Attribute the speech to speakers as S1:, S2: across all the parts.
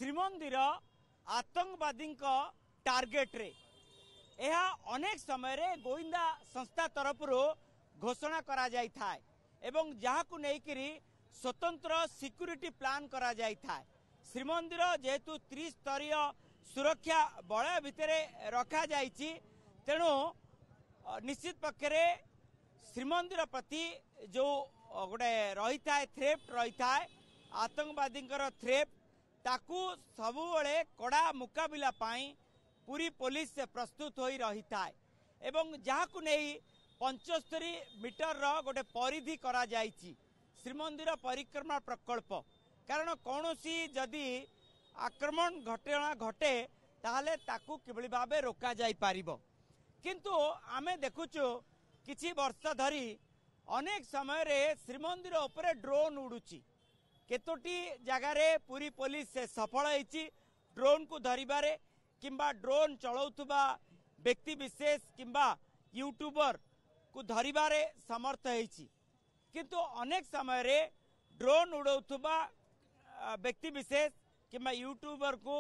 S1: श्रीमंदिर आतंकवादी टार्गेट रे यह अनेक समय रे गोविंदा संस्था तरफ घोषणा करा जाय थाए एवं जहाकु नेकिरी स्वतंत्र सिक्यूरिटी प्लान करा जाय थाए। श्रीमंदिर जेहेतु त्रिस्तरीय सुरक्षा बलय भितर रखा जाइछि तेणु निश्चित पक्षरे श्रीमंदिर प्रति जो गोटे रही थाए थ्रेट रही थाए आतंकवादी थ्रेट ताकू सबुबले कड़ा मुकाबिला पाई पूरी पुलिस से प्रस्तुत हो रही थाए एवं जहाकु नहीं 75 मीटर गोटे परिधि करा जाइछि श्रीमंदिर परिक्रमा प्रकल्प कारण कौन सी जदि आक्रमण घटना घटे ताहले ताकू किभली भाबे रोका जाई पारिबो किंतु आमे देखुचु किछि वर्ष धरी अनेक समय रे श्रीमंदिर उपरे ड्रोन उडुची केतोटी जगार पूरी पुलिस से सफल होइछि ड्रोन को धरिबारे किंबा ड्रोन चलाउथुबा व्यक्ति विशेष किंबा यूट्यूबर को धरिबारे समर्थ होइछि किंतु अनेक समय रे ड्रोन उड़ाउथुबा व्यक्ति विशेष किंबा यूट्यूबर को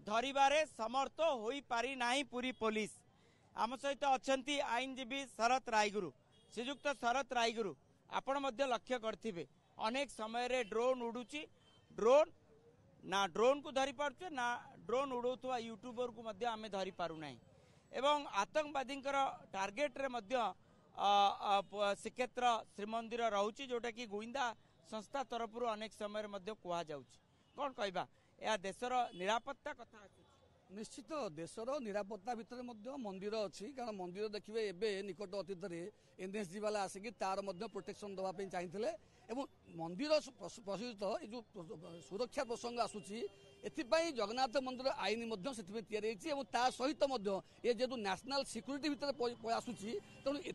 S1: धरिबारे समर्थ होई पारि नाही पूरी पुलिस। आम सहित अछंती आईनजीवी शरत रायगुरु श्रीजुक्त शरत रायगुरु आपण मध्य लक्ष्य करथिबे अनेक समय रे ड्रोन उडुची ड्रोन ना ड्रोन को धरी पारुचे ना ड्रोन उड़ाउथुबा यूट्यूबर को मध्य आमे धरी पारु नाही एवं आतंकवादी टार्गेट रे मध्य श्रीक्षेत्र श्रीमंदिर रहुची जोटा कि गोविंदा संस्था तरफ अनेक समय मध्य कहा जाउची कौन कहबा या देशर निरापत्ता कथा
S2: निश्चित देशर निरापत्ता भितर मंदिर अच्छी कारण मंदिर देखिए एवं निकट अतीत एनएसजी वाला आसिक तार प्रोटेक्शन दवाई चाहिए एवं मंदिर प्रस्तुत जो सुरक्षा प्रसंग आसूची एथिपाई जगन्नाथ मंदिर आईन ता सहित ये जेहेतु नेशनल सिक्यूरीटी भितर आसूची तेणु ए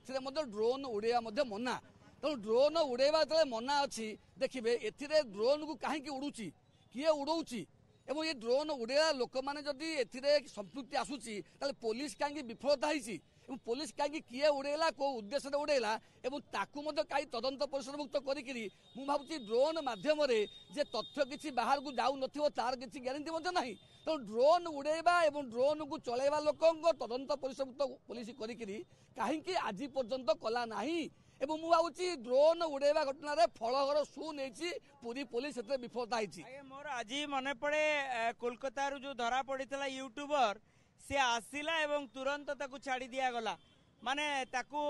S2: ड्रोन उड़ेवा मना तेणु ड्रोन उड़ेवा जो मना अच्छी देखिए ए ड्रोन को कहीं उड़ूची किए उड़ौची एवं ये ड्रोन उड़ेला लोक मैंने जदि ए संपृक्ति आसूची पुलिस कहीं विफलता होती पुलिस कहीं किए उड़ेला को उद्देश्य उड़ेला एवं ताकू कहीं तदंत परिसरभुक्त करी मु भावुची ड्रोन माध्यम जे तथ्य किसी बाहर को जाऊ नथिबो तार किसी ग्यारंटी नहीं तो ड्रोन उड़ेबा एवं ड्रोन को चलेबा लोक तदंत परिसरभुक्त पुलिस करी कहीं आज पर्यंत कला नहीं एवं मुझे ड्रोन उड़ेवा घटना फलगर सु नहीं पूरी पुलिस विफलता होती।
S1: मोर आज मन पड़े कोलकाता जो धरा पड़ा यूट्यूबर सी आसिला एवं तुरंत ताकू छाड़ी दिया गला माने ताकू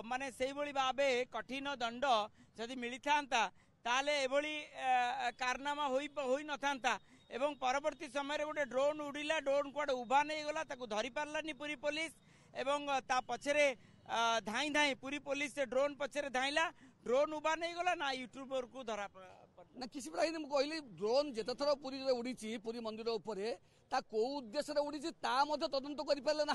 S1: माने सेही भली भाबे कठिन दंड जदि मिली थांता ताले एभली कारनामा होई न थांता एवं परवर्ती समय गोटे ड्रोन उड़िला ड्रोन कुआडे उभा नहीं गला ताकू धरी पारलानी पूरी पुलिस एवं ता पछरे धाई धाई पूरी पुलिस से ड्रोन पछरे धाइला ड्रोन उबा नहीं गला ना यूट्यूबर को धरा
S2: ना किसी प्रकार कहली ड्रोन जेते थर पुरी उड़ी पुरी मंदिर उपरे ता को उद्देश्य उड़ी तदंत कर पारे ना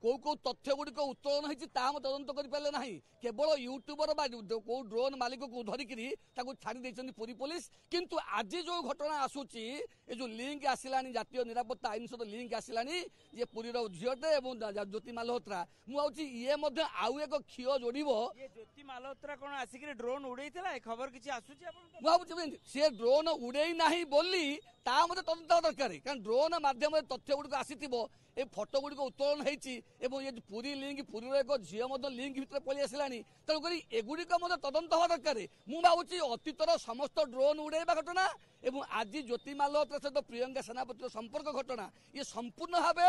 S2: कौ तथ्य गुड़िक उत्तोलन होती तदंत कर पारे ना केवल यूट्यूबर कौ ड्रोन मालिक को धरिकी छाड़ी पूरी पुलिस किंतु आज जो घटना आसूची ये जो लिंक आसला जातीय निरापत्ता आईन सहित लिंक आसला जे पुरीर झीटे ज्योति मालहोत्रा मुझे ये आउ एक क्षीय जोड़
S1: ज्योति मालहोत्रा कौन आसिक ड्रोन उड़े खबर किसी आसूची
S2: भाई सी ड्रोन उड़े ना बोली तदंत दरकार कारण ड्रोन माध्यम तथ्य गुड़िक आसी ए फटो गुड़िक उत्तोलन होती ये पुरी लिंक पुरी एक झील लिंक भर पलि आसला तेणुक एगुड़िक तदंत हवा दरकार मु भावुची अतीतर समस्त ड्रोन उड़ेवा घटना एवं आज ज्योति मालहोत्रा सहित प्रियंका सेनापतिर संपर्क घटना ये संपूर्ण भाव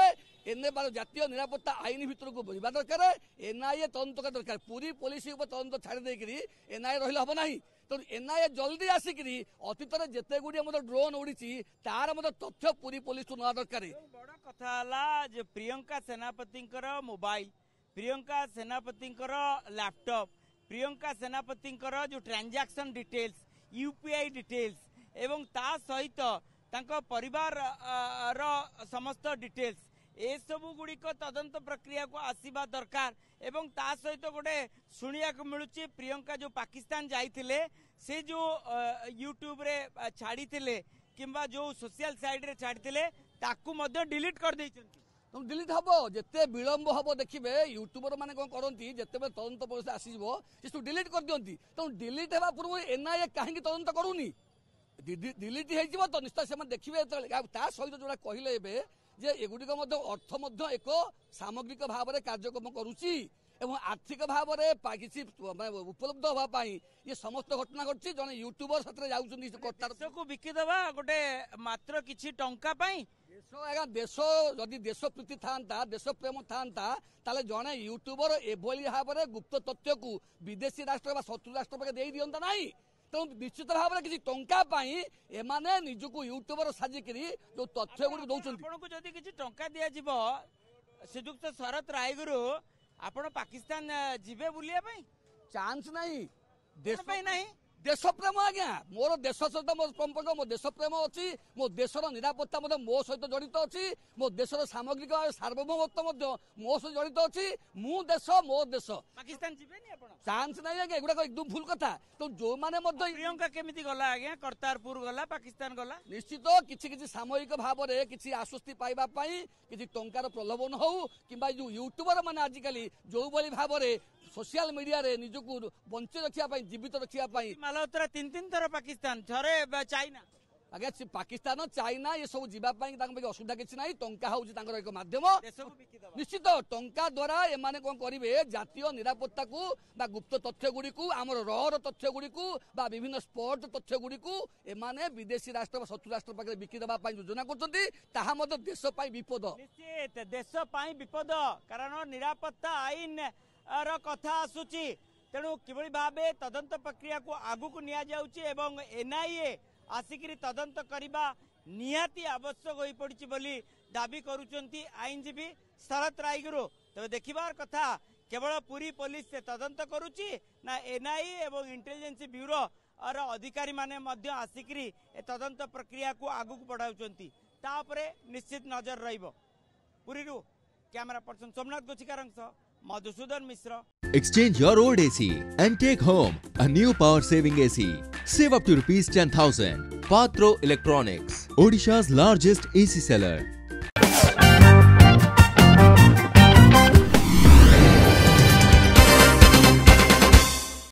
S2: एने जातीय निरापत्ता आईन भीतर को बोझा दरकार एनआईए तदंत दरकार पूरी पुलिस तदंत छाड़ी एनआईए रही हम ना तो एनआईए जल्दी आसिक अतीत जिते गुड़िया ड्रोन उड़ी तार तथ्य पूरी पुलिस को ना दरकार
S1: बड़ कथा जो प्रियंका सेनापति मोबाइल प्रियंका सेनापति लैपटॉप प्रियंका सेनापति जो ट्रांजैक्शन डिटेल्स यूपीआई डिटेल्स एवं ता सहित तांको परिवार समस्त डिटेल्स ए सबु गुड़िक तदंत प्रक्रिया को आसीबा दरकार एवं ता सहित गोटे शुणिया को मिलुची प्रियंका जो पाकिस्तान जाइथिले से जो यूट्यूब रे छाड़ी थिले किंबा जो सोशल साइट रे छाड़ी थिले ताकू मध्य डिलीट कर देइछन्ती
S2: तो डिलीट हम जिते विलंब हम देखिए यूट्यूबर मैंने कौन करती जिते तदंत परिसर आसीज डिलीट कर दिखती तो डिलीट होगा पूर्व एनआईए कहीं तदंत करूनी डिलीट हो तो निश्चय से देखिए ता सहित जो कहले एबे जे एगुड़िक अर्थ एक सामग्रिक भाव में कार्यक्रम करुच्ची एवं आर्थिक भाव में किसी उपलब्ध हाँपाई ये समस्त घटना घटती जन यूट्यूबर साथ
S1: देशको बिकिदेवा गोटे मात्र किछि टंका पाई
S2: देश आज्ञा देश जदि देश प्रीति था देश प्रेम था ताले जड़े यूट्यूबर एभली भाव में गुप्त तथ्य को विदेशी राष्ट्र शत्रु राष्ट्र पाखे दे दिंता ना तेणु निश्चित भाव में किसी टंका एमाने निजको यूट्यूबर साजिकी जो तथ्य गुड़ दौरान
S1: आपको जदि किछि टंका दिया जिवो श्रीजुक्त शरत रायगुरु आपण पाकिस्तान जिबे बुलिया पई
S2: चांस नहीं देश
S1: पई नहीं
S2: देश प्रेम आज्ञा मोर देश सहित मो संपर्क मो देश प्रेम अच्छी मो देशर निरापत्ता मो सहित जड़ित अच्छी मो देशर सामग्रिक सार्वभौमत्व मो सहित जड़ित अच्छी मो देश
S1: पाकिस्तान जिबेनी आपण
S2: चांस नहीं आज्ञा एगुड़ा एकदम भूल कथा तो जो माने
S1: प्रियंका केमिति गला आज्ञा करतारपुर गला पाकिस्तान गला
S2: निश्चित किसी सामयिक भाव में किसी आश्वस्ति पाइबा किसी टंकार प्रलोभन हो कि जो यूट्यूबर माने आजिकली जो भली भाव में सोशल मीडिया रे निजको बंचे रखा जीवित रखा
S1: मालहोत्रा 3 थर पाकिस्तान थरे चाइना
S2: आज्ञा पाकिस्तान चाइना ये सब जीवाई असुविधा किसी ना टंका हूँ एक मध्यम निश्चित टंका द्वारा एमाने कौन करेंगे जातीय निरापत्ता को गुप्त तथ्य गुड़ी को आमर रहर तथ्य गुड़ी को विभिन्न स्पॉट तथ्य गुड़ी को एमाने विदेशी राष्ट्र शत्रु राष्ट्र पाखे बिकिदेवा योजना कर देश विपद
S1: निश्चित देश विपद कारण निरापत्ता आईन कथा आसुची तेणु किभली भाबे तदंत प्रक्रिया को आगु को निया जाउची एवं एनआईए आसिकी तदंत करने निहाती आवश्यक हो पड़ी बोली दाबी करुचंती आईनजीवी शरत रायगुरु तबे देखिबार कथा केवल पुरी पुलिस से तदंत करुची ना एनआईए एवं इंटेलिजेंस ब्यूरो और अधिकारी माने मध्य आसिकी तदंत प्रक्रिया को आगु को बढ़ाउचंती ता उपरे निश्चित नजर रहिबो। पुरी कैमरा पर्सन सोमनाथ गोचिकारंग सह मधुसूदन मिश्र।
S3: Exchange your old AC and take home a new power saving AC. Save up to ₹10,000. Patro Electronics, Odisha's largest AC seller.